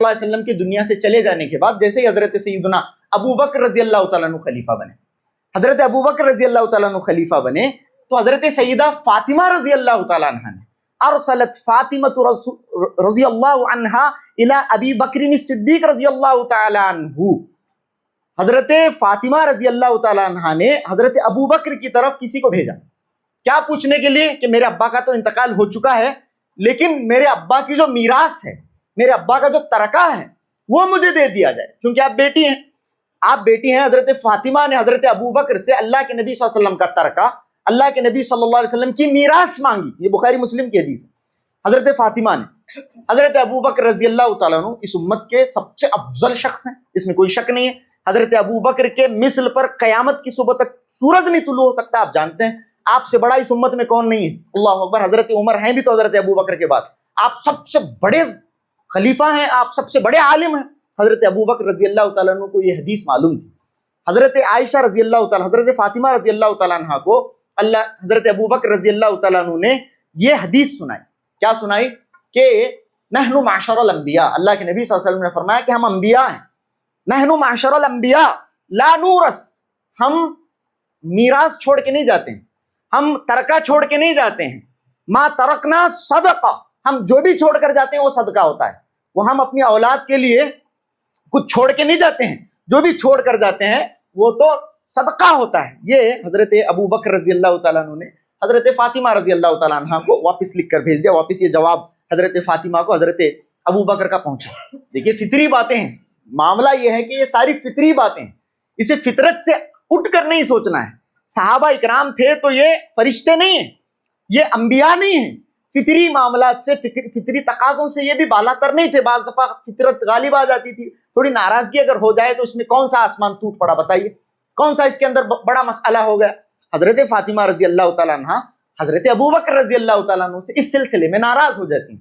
اللہ علیہ وسلم کی دنیا سے چلے جانے کے بعد جیسے ہی حضرت سیدنا ابو بکر رضی اللہ تعالیٰ عنہ خلیفہ بنے، حضرت ابو بکر رضی اللہ تعالیٰ عنہ خلیفہ بنے تو حضرت سیدہ فاطمہ رضی اللہ تعالیٰ عنہ نے ارسلت فاطمہ رضی اللہ عنہ الی ابی بکر الصدیق رضی اللہ تعالیٰ عنہ، حضرت فاطمہ رضی اللہ تعالیٰ عنہ نے حضرت ابو بکر کی طرف کسی کو بھیجا، کیا پوچھنے کے لیے کہ میرے ابا کا تو انتقال ہو چکا ہے لیکن میرے ابا کی جو میراث ہے، میرے ابا کا جو ترکہ ہے وہ مجھے دے دیا جائے، چونکہ آپ بیٹی ہیں حضرت فاطمہ نے حضرت ابو بکر سے اللہ کے نبی صلی اللہ علیہ وسلم کا ترکہ، اللہ کے نبی صلی اللہ علیہ وسلم کی میراث مانگی، یہ بخاری مسلم کی حدیث ہے۔ حضرت فاطمہ نے حضرت ابو بکر رضی اللہ تعالیٰ عنہ اس امت کے سب سے افضل شخص ہیں، اس میں کوئی شک نہیں ہے، حضرت ابو بکر کے مثل پر قیامت کی صبح تک سورج نہیں طلوع ہو سکتا، آپ جانتے ہیں آپ سے بڑا اس امت میں کون نہیں ہے، اللہ اکبر، حضرت عمر ہیں بھی تو حضرت ابو بکر کے بعد، آپ سب سے بڑے خلیفہ ہیں، آپ سب سے بڑے عالم ہیں۔ حضرت ابو بکر رضی اللہ تعالیٰ عنہ کو یہ حدیث معلوم تھی، حضرت عائشہ رضی اللہ تعالیٰ، حضرت فاطمہ رضی اللہ تعالیٰ عنہ کو حضرت ابو بکر رضی اللہ تعالیٰ عنہ نے یہ حدیث سنائی، کیا سنائی کہ نحن معشر الانبیاء، اللہ کے نبی صلی اللہ علیہ وسلم نے فرمایا کہ ہم انبیاء ہیں، نحن معشر الانبیاء لا نورث، ہم میراث چھوڑ کے نہیں جاتے ہیں، ہم ترکہ چھوڑ کے نہیں جاتے ہیں، ما ترکنا صدقہ، ہم جو بھی چھوڑ کر جاتے ہیں وہ صدقہ ہوتا ہے، وہ ہم اپنی اولاد کے لیے کچھ چھوڑ کے نہیں جاتے ہیں، جو بھی چھوڑ کر جاتے ہیں وہ تو صدقہ ہوتا ہے۔ یہ حضرت ابو بکر رضی اللہ تعالیٰ عنہ نے حضرت فاطمہ رضی اللہ تعالیٰ عنہ کو واپس لکھ کر بھیج دیا، واپس یہ جواب حضرت فاطمہ کو حضرت ابو بکر کا پہنچا۔ دیکھیے فطری باتیں ہیں، معاملہ یہ ہے کہ یہ ساری فطری باتیں ہیں، اسے فطرت سے اٹھ کر نہیں سوچنا ہے۔ صحابہ اکرام تھے تو یہ فرشتے نہیں ہیں، یہ انبیاء نہیں ہیں، فطری معاملات سے فطری تقاضوں سے یہ بھی بالا تر نہیں تھے، بعض دفعہ فطرت غالب آ جاتی تھی، تھوڑی ناراضگی اگر ہو جائے تو اس میں کون سا آسمان ٹوٹ پڑا، بتائیے کون سا اس کے اندر بڑا مسئلہ ہو گیا۔ حضرت فاطمہ رضی اللہ تعالیٰ عنہ حضرت ابو بکر رضی اللہ تعالیٰ عنہ سے اس سلسلے میں ناراض ہو جاتی ہیں،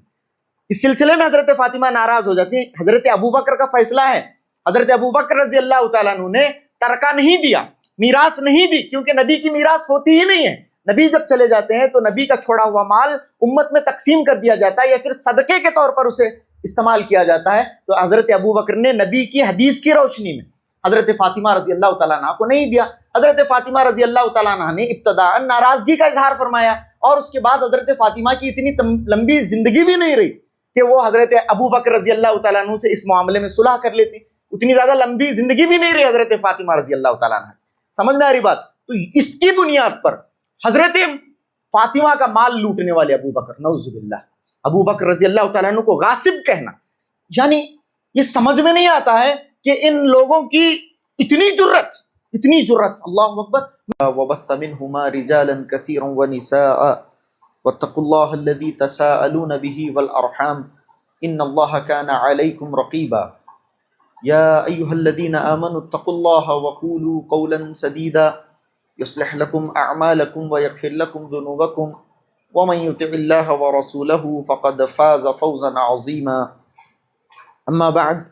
اس سلسلے میں حضرت فاطمہ ناراض ہو جاتی ہیں۔ حضرت ابو بکر کا فیصلہ ہے، حضرت ابو بکر رضی اللہ تعالیٰ عنہ نے ترکہ نہیں دیا، میراث نہیں دی، کیونکہ نبی کی میراث ہوتی ہی نہیں ہے، نبی جب چلے جاتے ہیں تو نبی کا چھوڑا ہوا مال امت میں تقسیم کر دیا جاتا ہے یا پھر صدقے کے طور پر اسے استعمال کیا جاتا ہے۔ تو حضرت ابو بکر نے نبی کی حدیث کی روشنی میں حضرت فاطمہ رضی اللہ تعالیٰ عنہ کو نہیں دیا۔ حضرت فاطمہ رضی اللہ تعالیٰ عنہ نے ابتداء ناراضگی کا اظہار فرمایا، اور اس کے بعد حضرت فاطمہ کی اتنی لمبی زندگی بھی نہیں رہی کہ وہ حضرت ابو بکر رضی اللہ تعالیٰ عنہ سے اس معاملے میں صلح کر لیتی، اتنی زیادہ لمبی زندگی بھی نہیں رہی حضرت فاطمہ رضی اللہ تعالیٰ عنہ۔ سمجھ میں آ رہی بات؟ تو اس کی بنیاد پر حضرت فاطمہ کا مال لوٹنے والے ابو بکر، نعوذ باللہ، ابو بکر رضی اللہ تعالیٰ عنہ کو غاصب کہنا، یعنی یہ سمجھ میں نہیں آتا ہے کہ ان لوگوں کی اتنی جرت، اللہ اکبر۔ وَبَثَّ مِنْهُمَا رِجَالًا كَثِيرًا وَنِسَاءً وَاتَّقُوا اللَّهَ الَّذِي تَسَاءَلُونَ بِهِ وَالْأَرْحَامَ إِنَّ اللَّهَ كَانَ عَلَيْكُمْ رَقِيبًا يَا أَيُّهَا الَّذِينَ آمَنُوا اتَّقُوا اللَّهَ وَقُولُوا قَوْلًا سَدِيدًا يُصْلِحْ لَكُمْ أَعْمَالَكُمْ وَيَغْفِرْ لَكُمْ ذُنُوبَكُمْ وَمَن يُطِعِ اللَّهَ وَرَسُولَهُ فَقَدْ فَازَ فَوْزًا عَظِيمًا أما بعد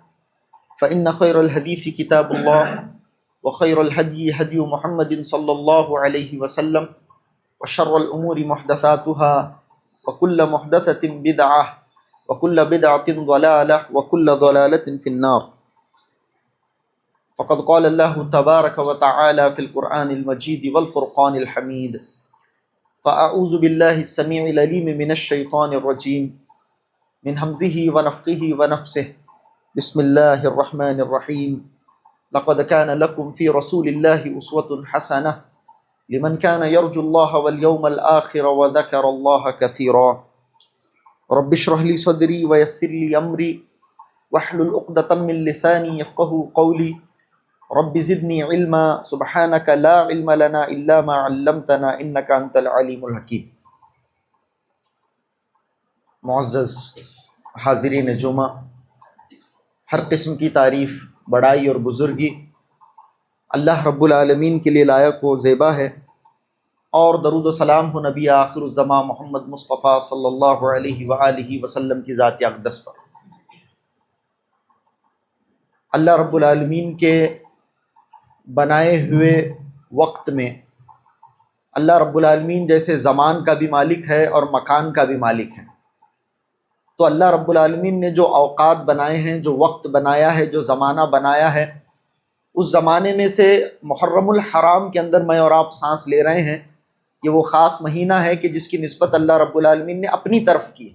فإن خير الحديث كتاب الله وخير الهدي هدي محمد صلى الله عليه وسلم وشر الأمور محدثاتها وكل محدثة بدعة وكل بدعة ضلالة وكل ضلالة في النار فقد قال الله تبارك وتعالى في القرآن المجيد والفرقان الحميد فأعوذ بالله السميع العليم من الشيطان الرجيم من همزه ونفخه ونفسه بسم الله الرحمن الرحيم لقد كان لكم في رسول الله أسوة حسنة لمن كان يرجو الله واليوم الآخر وذكر الله كثيرا رب اشرح لي صدري ويسر لي أمري واحلل عقدة من لساني يفقهوا قولي رب زدني علما سبحانك لا علم لنا إلا ما علمتنا إنك أنت العليم الحكيم۔ معزز حاضرین جمعہ، ہر قسم کی تعریف، بڑائی اور بزرگی اللہ رب العالمین کے لیے لائق و زیبا ہے، اور درود و سلام ہو نبی آخر الزمان محمد مصطفیٰ صلی اللہ علیہ وآلہ وسلم کی ذات اقدس پر۔ اللہ رب العالمین کے بنائے ہوئے وقت میں اللہ رب العالمین جیسے زمان کا بھی مالک ہے اور مکان کا بھی مالک ہے، تو اللہ رب العالمین نے جو اوقات بنائے ہیں، جو وقت بنایا ہے، جو زمانہ بنایا ہے، اس زمانے میں سے محرم الحرام کے اندر میں اور آپ سانس لے رہے ہیں، یہ وہ خاص مہینہ ہے کہ جس کی نسبت اللہ رب العالمین نے اپنی طرف کی،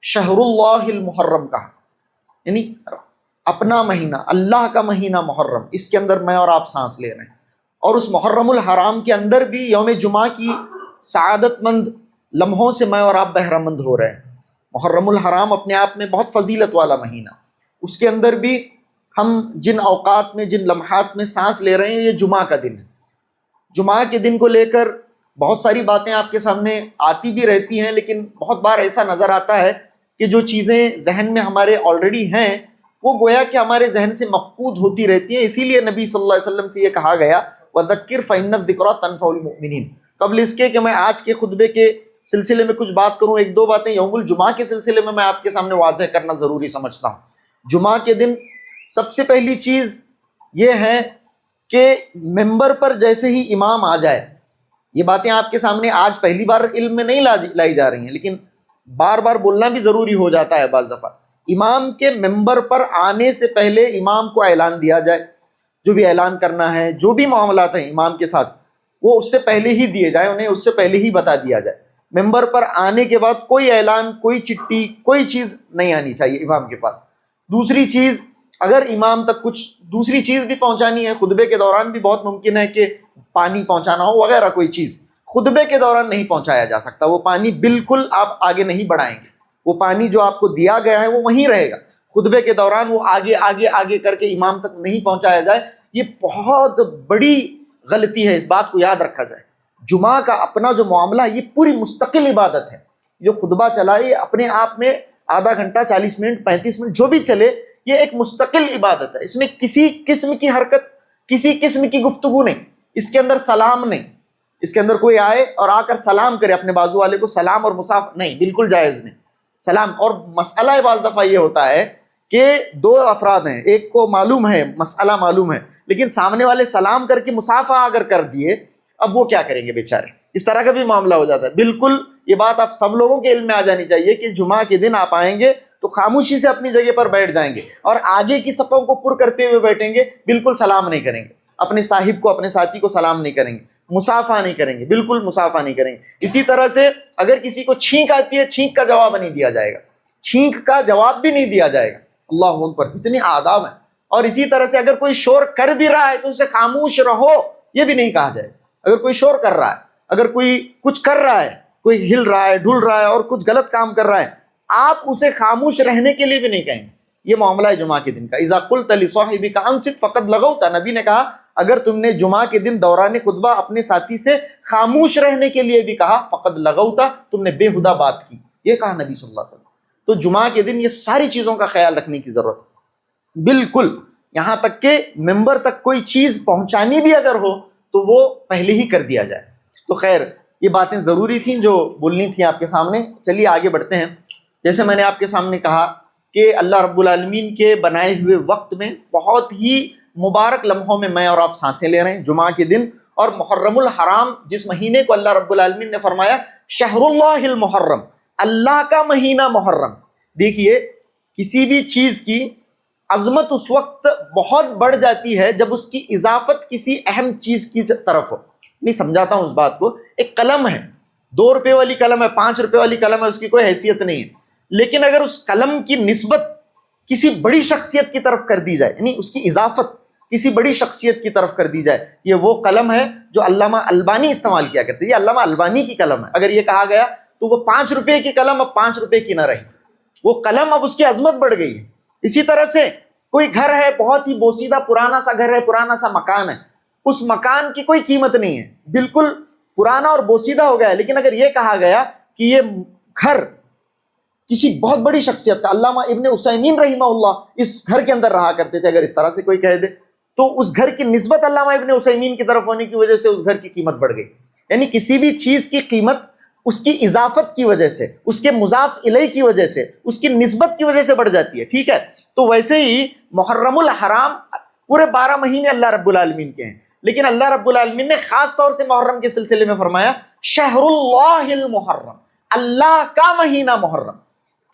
شہر اللہ المحرم کہا، یعنی اپنا مہینہ، اللہ کا مہینہ محرم، اس کے اندر میں اور آپ سانس لے رہے ہیں۔ اور اس محرم الحرام کے اندر بھی یوم جمعہ کی سعادت مند لمحوں سے میں اور آپ بہرہ مند ہو رہے ہیں۔ محرم الحرام اپنے آپ میں بہت فضیلت والا مہینہ، اس کے اندر بھی ہم جن اوقات میں، جن لمحات میں سانس لے رہے ہیں، یہ جمعہ کا دن ہے۔ جمعہ کے دن کو لے کر بہت ساری باتیں آپ کے سامنے آتی بھی رہتی ہیں، لیکن بہت بار ایسا نظر آتا ہے کہ جو چیزیں ذہن میں ہمارے آلریڈی ہیں وہ گویا کہ ہمارے ذہن سے مفقود ہوتی رہتی ہیں۔ اسی لیے نبی صلی اللہ علیہ وسلم سے یہ کہا گیا وَذَكِّرْ فَإِنَّ الذِّكْرَىٰ تَنفَعُ الْمُؤْمِنِينَ۔ قبل اس کے کہ میں آج کے خطبے کے سلسلے میں کچھ بات کروں، ایک دو باتیں یوم الجمعہ کے سلسلے میں آپ کے سامنے واضح کرنا ضروری سمجھتا ہوں۔ جمعہ کے دن سب سے پہلی چیز یہ ہے کہ ممبر پر جیسے ہی امام آ جائے، یہ باتیں آپ کے سامنے آج پہلی بار علم میں نہیں لائی جا رہی ہیں، لیکن بار بار بولنا بھی ضروری ہو جاتا ہے بعض دفعہ۔ امام کے ممبر پر آنے سے پہلے امام کو اعلان دیا جائے، جو بھی اعلان کرنا ہے، جو بھی معاملات ہیں امام کے ساتھ، وہ اس سے پہلے ہی دیے جائیں، انہیں اس سے پہلے ہی بتا دیا جائے۔ ممبر پر آنے کے بعد کوئی اعلان، کوئی چٹھی، کوئی چیز نہیں آنی چاہیے امام کے پاس۔ دوسری چیز، اگر امام تک کچھ دوسری چیز بھی پہنچانی ہے، خطبے کے دوران بھی بہت ممکن ہے کہ پانی پہنچانا ہو وغیرہ کوئی چیز، خطبے کے دوران نہیں پہنچایا جا سکتا۔ وہ پانی بالکل آپ آگے نہیں بڑھائیں گے، وہ پانی جو آپ کو دیا گیا ہے وہ وہیں رہے گا۔ خطبے کے دوران وہ آگے آگے آگے کر کے امام تک نہیں پہنچایا جائے، یہ بہت بڑی غلطی ہے، اس بات کو یاد رکھا جائے۔ جمعہ کا اپنا جو معاملہ ہے یہ پوری مستقل عبادت ہے۔ جو خطبہ چلا یہ اپنے آپ میں آدھا گھنٹہ، 40 منٹ، 35 منٹ جو بھی چلے، یہ ایک مستقل عبادت ہے۔ اس میں کسی قسم کی حرکت، کسی قسم کی گفتگو نہیں، اس کے اندر سلام نہیں، اس کے اندر کوئی آئے اور آ کر سلام کرے اپنے بازو والے کو، سلام اور مصافحہ نہیں، بالکل جائز نہیں سلام۔ اور مسئلہ بعض دفعہ یہ ہوتا ہے کہ دو افراد ہیں، ایک کو معلوم ہے، مسئلہ معلوم ہے، لیکن سامنے والے سلام کر کے مصافحہ اگر کر دیے، اب وہ کیا کریں گے بیچارے؟ اس طرح کا بھی معاملہ ہو جاتا ہے۔ بالکل یہ بات آپ سب لوگوں کے علم میں آ جانی چاہیے کہ جمعہ کے دن آپ آئیں گے تو خاموشی سے اپنی جگہ پر بیٹھ جائیں گے اور آگے کی صفوں کو پر کرتے ہوئے بیٹھیں گے، بالکل سلام نہیں کریں گے، اپنے صاحب کو، اپنے ساتھی کو سلام نہیں کریں گے، مصافحہ نہیں کریں گے، بالکل مصافحہ نہیں کریں گے۔ اسی طرح سے اگر کسی کو چھینک آتی ہے، چھینک کا جواب نہیں دیا جائے گا، چھینک کا جواب بھی نہیں دیا جائے گا۔ اللہ اکبر، اتنی آداب ہیں۔ اور اسی طرح سے اگر کوئی شور کر بھی رہا ہے تو اسے خاموش رہو یہ بھی نہیں کہا جائے۔ اگر کوئی شور کر رہا ہے، اگر کوئی کچھ کر رہا ہے، کوئی ہل رہا ہے، ڈھل رہا ہے اور کچھ غلط کام کر رہا ہے، آپ اسے خاموش رہنے کے لیے بھی نہیں کہیں گے۔ یہ معاملہ ہے جمعہ کے دن کا۔ اذا قلت لصاحبک انصت فقد لغوت، نبی نے کہا اگر تم نے جمعہ کے دن دوران خطبہ اپنے ساتھی سے خاموش رہنے کے لیے بھی کہا، فقد لغوت، تم نے بےہودہ بات کی، یہ کہا نبی صلی اللہ علیہ وسلم۔ تو جمعہ کے دن یہ ساری چیزوں کا خیال رکھنے کی ضرورت ہے، بالکل یہاں تک کہ ممبر تک کوئی چیز پہنچانی بھی اگر ہو تو وہ پہلے ہی کر دیا جائے۔ تو خیر یہ باتیں ضروری تھیں جو بولنی تھیں آپ کے سامنے۔ چلیے آگے بڑھتے ہیں۔ جیسے میں نے آپ کے سامنے کہا کہ اللہ رب العالمین کے بنائے ہوئے وقت میں بہت ہی مبارک لمحوں میں میں اور آپ سانسیں لے رہے ہیں، جمعہ کے دن۔ اور محرم الحرام جس مہینے کو اللہ رب العالمین نے فرمایا شہر اللہ المحرم، اللہ کا مہینہ محرم، دیکھیے کسی بھی چیز کی عظمت اس وقت بہت بڑھ جاتی ہے جب اس کی اضافت کسی اہم چیز کی طرف ہو۔ نہیں سمجھاتا ہوں اس بات کو۔ ایک قلم ہے، 2 روپے والی قلم ہے، 5 روپے والی قلم ہے، اس کی کوئی حیثیت نہیں ہے، لیکن اگر اس قلم کی نسبت کسی بڑی شخصیت کی طرف کر دی جائے، یعنی اس کی اضافت کسی بڑی شخصیت کی طرف کر دی جائے، یہ وہ قلم ہے جو علامہ البانی استعمال کیا کرتے ہیں۔ یہ علامہ البانی کی قلم ہے۔ اگر یہ کہا گیا تو وہ 5 روپے کی قلم اب 5 روپے کی نہ رہی، وہ قلم اب اس کی عظمت بڑھ گئی ہے۔ اسی طرح سے کوئی گھر ہے، بہت ہی بوسیدہ پرانا سا گھر ہے، پرانا سا مکان ہے، اس مکان کی کوئی قیمت نہیں ہے، بالکل پرانا اور بوسیدہ ہو گیا ہے، لیکن اگر یہ کہا گیا کہ یہ گھر کسی بہت بڑی شخصیت کا، علامہ ابن عثیمین رحمہ اللہ اس گھر کے اندر رہا کرتے تھے، اگر اس طرح سے کوئی کہہ دے تو اس گھر کی نسبت علامہ ابن عثیمین کی طرف ہونے کی وجہ سے اس گھر کی قیمت بڑھ گئی۔ یعنی کسی بھی چیز کی قیمت اس کی اضافت کی وجہ سے، اس کے مضاف الیہ کی وجہ سے، اس کی نسبت کی وجہ سے بڑھ جاتی ہے، ٹھیک ہے؟ تو ویسے ہی محرم الحرام پورے 12 مہینے اللہ رب العالمین کے ہیں، لیکن اللہ رب العالمین نے خاص طور سے محرم کے سلسلے میں فرمایا شہر اللہ المحرم، اللہ کا مہینہ محرم۔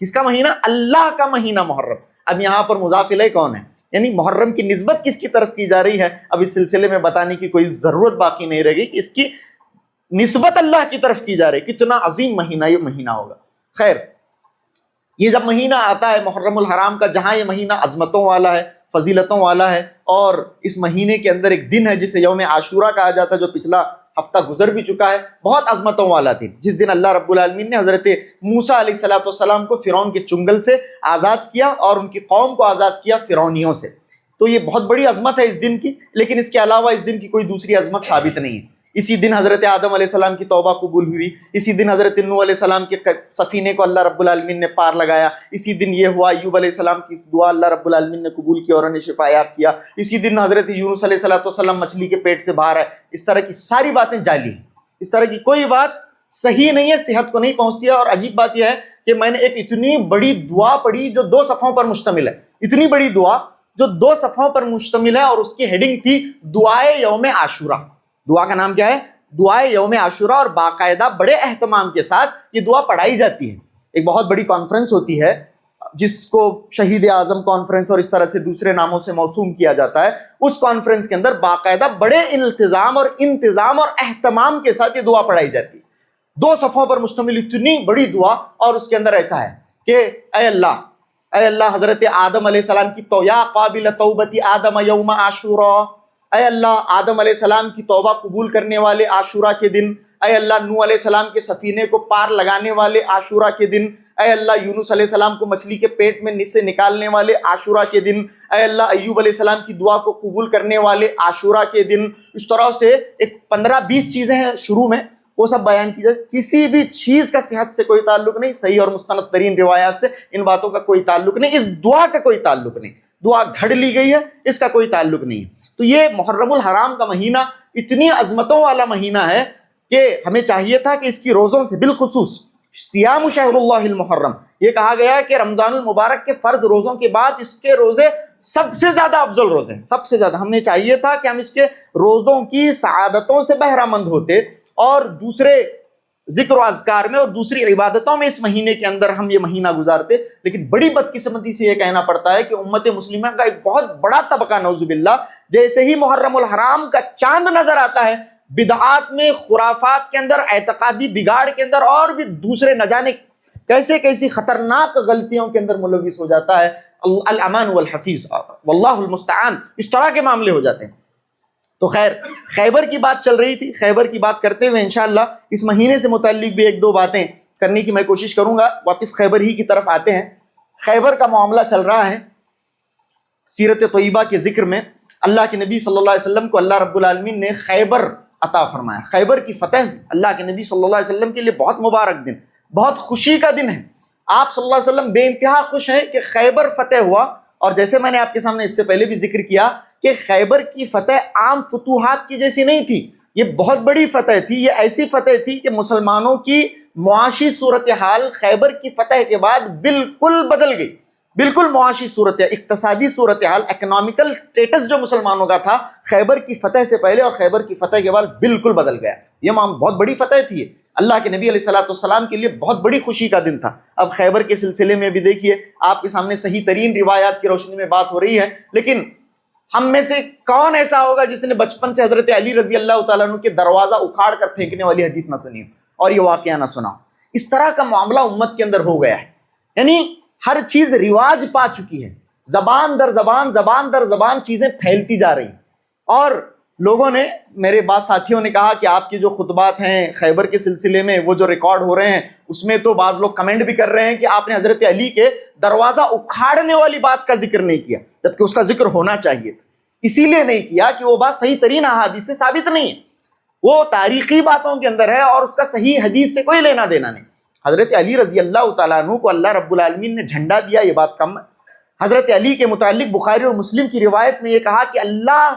کس کا مہینہ؟ اللہ کا مہینہ محرم. اب یہاں پر مضاف الیہ کون ہے؟ یعنی محرم کی نسبت کس کی طرف کی جا رہی ہے؟ اب اس سلسلے میں بتانے کی کوئی ضرورت باقی نہیں رہے گی کہ اس کی نسبت اللہ کی طرف کی جا رہی ہے. کتنا عظیم مہینہ یہ مہینہ ہوگا. خیر، یہ جب مہینہ آتا ہے محرم الحرام کا، جہاں یہ مہینہ عظمتوں والا ہے، فضیلتوں والا ہے، اور اس مہینے کے اندر ایک دن ہے جسے یوم عاشورہ کہا جاتا ہے، جو پچھلا ہفتہ گزر بھی چکا ہے، بہت عظمتوں والا دن، جس دن اللہ رب العالمین نے حضرت موسیٰ علیہ السلام کو فرعون کے چنگل سے آزاد کیا اور ان کی قوم کو آزاد کیا فرعونیوں سے. تو یہ بہت بڑی عظمت ہے اس دن کی، لیکن اس کے علاوہ اس دن کی کوئی دوسری عظمت ثابت نہیں ہے. اسی دن حضرت آدم علیہ السلام کی توبہ قبول ہوئی، اسی دن حضرت نوح علیہ السلام کے سفینے کو اللہ رب العالمین نے پار لگایا، اسی دن یہ ہوا ایوب علیہ السلام کی دعا اللہ رب العالمین نے قبول کی اور انہیں شفا یاب کیا، اسی دن حضرت یونس علیہ السلام مچھلی کے پیٹ سے باہر آئے. اس طرح کی ساری باتیں جعلی ہیں، اس طرح کی کوئی بات صحیح نہیں ہے، صحت کو نہیں پہنچتی ہے. اور عجیب بات یہ ہے کہ میں نے ایک اتنی بڑی دعا پڑھی جو 2 صفحوں پر مشتمل ہے، اتنی بڑی دعا جو 2 صفحوں پر مشتمل ہے، اور اس کی ہیڈنگ تھی دعائے یوم عاشورہ. دعا کا نام کیا ہے؟ دعائے یوم عاشورہ. اور باقاعدہ بڑے اہتمام کے ساتھ یہ دعا پڑھائی جاتی ہے. ایک بہت بڑی کانفرنس ہوتی ہے جس کو شہید اعظم کانفرنس اور اس طرح سے دوسرے ناموں سے موسوم کیا جاتا ہے. اس کانفرنس کے اندر باقاعدہ بڑے التزام اور انتظام اور اہتمام کے ساتھ یہ دعا پڑھائی جاتی ہے. 2 صفحوں پر مشتمل اتنی بڑی دعا، اور اس کے اندر ایسا ہے کہ اے اللہ حضرت آدم علیہ السلام کی یا قابل توبت آدم یوم عاشورہ، اے اللہ آدم علیہ السلام کی توبہ قبول کرنے والے عاشورہ کے دن، اے اللہ نوح علیہ السلام کے سفینے کو پار لگانے والے عاشورہ کے دن، اے اللہ یونس علیہ السلام کو مچھلی کے پیٹ میں سے نکالنے والے عاشورہ کے دن، اے اللہ ایوب علیہ السلام کی دعا کو قبول کرنے والے عاشورہ کے دن. اس طرح سے ایک 15-20 چیزیں ہیں شروع میں، وہ سب بیان کی جائے. کسی بھی چیز کا صحت سے کوئی تعلق نہیں، صحیح اور مستند ترین روایات سے ان باتوں کا کوئی تعلق نہیں، اس دعا کا کوئی تعلق نہیں. دعا گھڑ لی گئی ہے، اس کا کوئی تعلق نہیں ہے. تو یہ محرم الحرام کا مہینہ اتنی عظمتوں والا مہینہ ہے کہ ہمیں چاہیے تھا کہ اس کی روزوں سے، بالخصوص صیام شہر اللہ المحرم، یہ کہا گیا کہ رمضان المبارک کے فرض روزوں کے بعد اس کے روزے سب سے زیادہ افضل روزے ہیں، سب سے زیادہ. ہمیں چاہیے تھا کہ ہم اس کے روزوں کی سعادتوں سے بہرہ مند ہوتے، اور دوسرے ذکر و اذکار میں اور دوسری عبادتوں میں اس مہینے کے اندر ہم یہ مہینہ گزارتے. لیکن بڑی بدقسمتی سے یہ کہنا پڑتا ہے کہ امت مسلمہ کا ایک بہت بڑا طبقہ نعوذ باللہ، جیسے ہی محرم الحرام کا چاند نظر آتا ہے، بدعات میں، خرافات کے اندر، اعتقادی بگاڑ کے اندر، اور بھی دوسرے نہ جانے کیسی خطرناک غلطیوں کے اندر ملوث ہو جاتا ہے. الامان والحفیظ، واللہ المستعان، اس طرح کے معاملے ہو جاتے ہیں. تو خیر، خیبر کی بات چل رہی تھی. خیبر کی بات کرتے ہوئے انشاءاللہ اس مہینے سے متعلق بھی 1-2 باتیں کرنے کی میں کوشش کروں گا. واپس خیبر ہی کی طرف آتے ہیں. خیبر کا معاملہ چل رہا ہے. سیرت طیبہ کے ذکر میں اللہ کے نبی صلی اللہ علیہ وسلم کو اللہ رب العالمین نے خیبر عطا فرمایا. خیبر کی فتح اللہ کے نبی صلی اللہ علیہ وسلم کے لیے بہت مبارک دن، بہت خوشی کا دن ہے. آپ صلی اللہ علیہ وسلم بے انتہا خوش ہیں کہ خیبر فتح ہوا. اور جیسے میں نے آپ کے سامنے اس سے پہلے بھی ذکر کیا کہ خیبر کی فتح عام فتوحات کی جیسی نہیں تھی، یہ بہت بڑی فتح تھی. یہ ایسی فتح تھی کہ مسلمانوں کی معاشی صورتحال خیبر کی فتح کے بعد بالکل بدل گئی. بالکل معاشی صورتحال، اقتصادی صورتحال، اکنامیکل سٹیٹس جو مسلمانوں کا تھا خیبر کی فتح سے پہلے اور خیبر کی فتح کے بعد بالکل بدل گیا. یہ بہت بڑی فتح تھی. اللہ کے نبی علیہ السلام کے لیے بہت بڑی خوشی کا دن تھا. اب خیبر کے سلسلے میں بھی دیکھیے، آپ کے سامنے صحیح ترین روایات کی روشنی میں بات ہو رہی ہے. لیکن ہم میں سے کون ایسا ہوگا جس نے بچپن سے حضرت علی رضی اللہ تعالیٰ عنہ کے دروازہ اکھاڑ کر پھینکنے والی حدیث نہ سنی اور یہ واقعہ نہ سنا؟ اس طرح کا معاملہ امت کے اندر ہو گیا ہے. یعنی ہر چیز رواج پا چکی ہے، زبان در زبان چیزیں پھیلتی جا رہی ہیں. اور لوگوں نے، میرے بعض ساتھیوں نے کہا کہ آپ کے جو خطبات ہیں خیبر کے سلسلے میں وہ جو ریکارڈ ہو رہے ہیں اس میں تو بعض لوگ کمنٹ بھی کر رہے ہیں کہ آپ نے حضرت علی کے دروازہ اکھاڑنے والی بات کا ذکر نہیں کیا، جبکہ اس کا ذکر ہونا چاہیے تھا. اسی لیے نہیں کیا کہ وہ بات صحیح ترین احادیث سے ثابت نہیں ہے، وہ تاریخی باتوں کے اندر ہے اور اس کا صحیح حدیث سے کوئی لینا دینا نہیں. حضرت علی رضی اللہ تعالیٰ عنہ کو اللہ رب العالمین نے جھنڈا دیا، یہ بات کم ہے. حضرت علی کے متعلق بخاری اور مسلم کی روایت میں یہ کہا کہ اللہ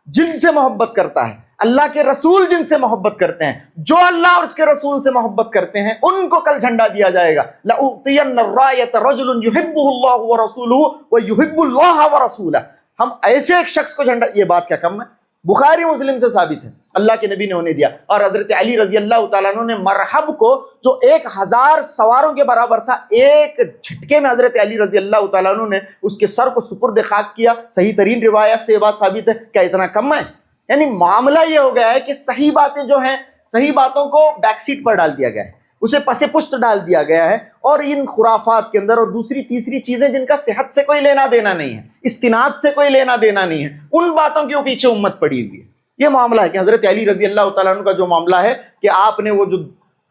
جن سے محبت کرتا ہے، اللہ کے رسول جن سے محبت کرتے ہیں، جو اللہ اور اس کے رسول سے محبت کرتے ہیں ان کو کل جھنڈا دیا جائے گا. لَأُعْطِيَنَّ الرَّایَةَ رَجُلٌ يُحِبُّهُ اللَّهُ وَرَسُولُهُ وَيُحِبُّ اللَّهَ وَرَسُولَهُ. ہم ایسے ایک شخص کو جھنڈا، یہ بات کیا کم ہے، بخاری مسلم سے ثابت ہے. اللہ کے نبی نے انہیں دیا. اور حضرت علی رضی اللہ تعالیٰ عنہ نے مرحب کو جو 1000 سواروں کے برابر تھا، ایک جھٹکے میں حضرت علی رضی اللہ تعالیٰ عنہ نے اس کے سر کو سپرد خاک کیا. صحیح ترین روایت سے یہ بات ثابت ہے. کیا اتنا کم ہے؟ یعنی معاملہ یہ ہو گیا ہے کہ صحیح باتیں جو ہیں، صحیح باتوں کو بیک سیٹ پر ڈال دیا گیا ہے، اسے پس پشت ڈال دیا گیا ہے، اور ان خرافات کے اندر اور دوسری تیسری چیزیں جن کا صحت سے کوئی لینا دینا نہیں ہے، استناد سے کوئی لینا دینا نہیں ہے، ان باتوں کے پیچھے امت پڑی ہوئی ہے. یہ معاملہ ہے کہ حضرت علی رضی اللہ تعالیٰ عنہ کا جو معاملہ ہے کہ آپ نے وہ جو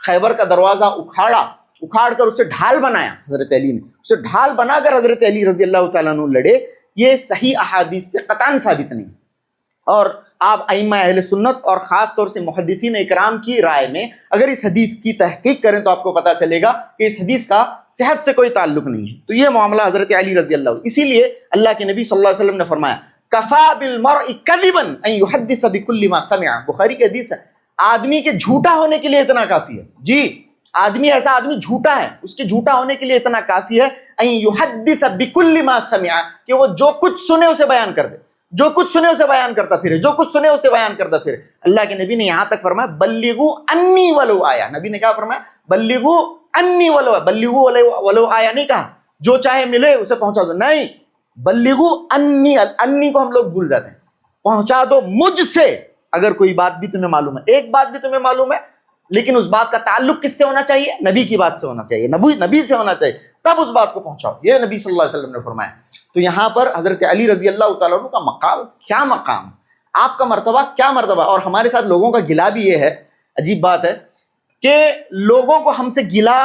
خیبر کا دروازہ اکھاڑ کر اسے ڈھال بنایا، حضرت علی نے اسے ڈھال بنا کر حضرت علی رضی اللہ تعالیٰ عنہ لڑے، یہ صحیح احادیث سے قطعاً ثابت نہیں. اور آپ ائمہ اہل سنت اور خاص طور سے محدثین اکرام کی رائے میں اگر اس حدیث کی تحقیق کریں تو آپ کو پتہ چلے گا کہ اس حدیث کا صحت سے کوئی تعلق نہیں ہے. تو یہ معاملہ حضرت علی رضی اللہ عنہ، اسی لیے اللہ کے نبی صلی اللہ علیہ وسلم نے فرمایا کفا بالمرء کذبا ان یحدث بكل ما سمع. بخاری کی حدیث ہے، آدمی کے جھوٹا ہونے کے لیے اتنا کافی ہے، جی آدمی ایسا آدمی جھوٹا ہے، اس کے جھوٹا ہونے کے لیے اتنا کافی ہے ان یحدث بكل ما سمع، کہ وہ جو کچھ سنے اسے بیان کر دے، جو کچھ سنے اسے بیان کرتا پھرے، جو کچھ سنے اسے بیان کرتا پھرے. اللہ کے نبی نے یہاں تک فرمایا بلغوا انی ولو آیا. نبی نے کیا فرمایا؟ بلغوا انی ولو، بلغوا ولو آیا نہیں کہا جو چاہے ملے اسے پہنچا دو، نہیں، بلغوا انی. انی کو ہم لوگ بھول جاتے ہیں. پہنچا دو مجھ سے اگر کوئی بات بھی تمہیں معلوم ہے، ایک بات بھی تمہیں معلوم ہے، لیکن اس بات کا تعلق کس سے ہونا چاہیے؟ نبی کی بات سے ہونا چاہیے، نبی سے ہونا چاہیے، تب اس بات کو پہنچاؤ. یہ نبی صلی اللہ علیہ وسلم نے فرمایا. تو یہاں پر حضرت علی رضی اللہ تعالیٰ عنہ کا مقام کیا مقام، آپ کا مرتبہ کیا مرتبہ. اور ہمارے ساتھ لوگوں کا گلا بھی یہ ہے، عجیب بات ہے کہ لوگوں کو ہم سے گلا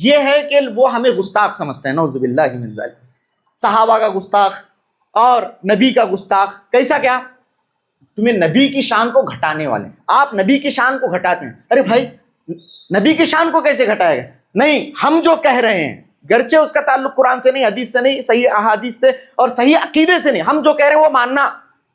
یہ ہے کہ وہ ہمیں گستاخ سمجھتے ہیں، نعوذ باللہ من ذلک. صحابہ کا گستاخ اور نبی کا گستاخ. کیسا کیا؟ تمہیں نبی کی شان کو گھٹانے والے، آپ نبی کی شان کو گھٹاتے ہیں. ارے بھائی نبی کی شان کو کیسے گھٹائے گا؟ نہیں، ہم جو کہہ رہے ہیں گرچہ اس کا تعلق قرآن سے نہیں، حدیث سے نہیں، صحیح احادیث سے اور صحیح عقیدے سے نہیں، ہم جو کہہ رہے ہیں وہ ماننا.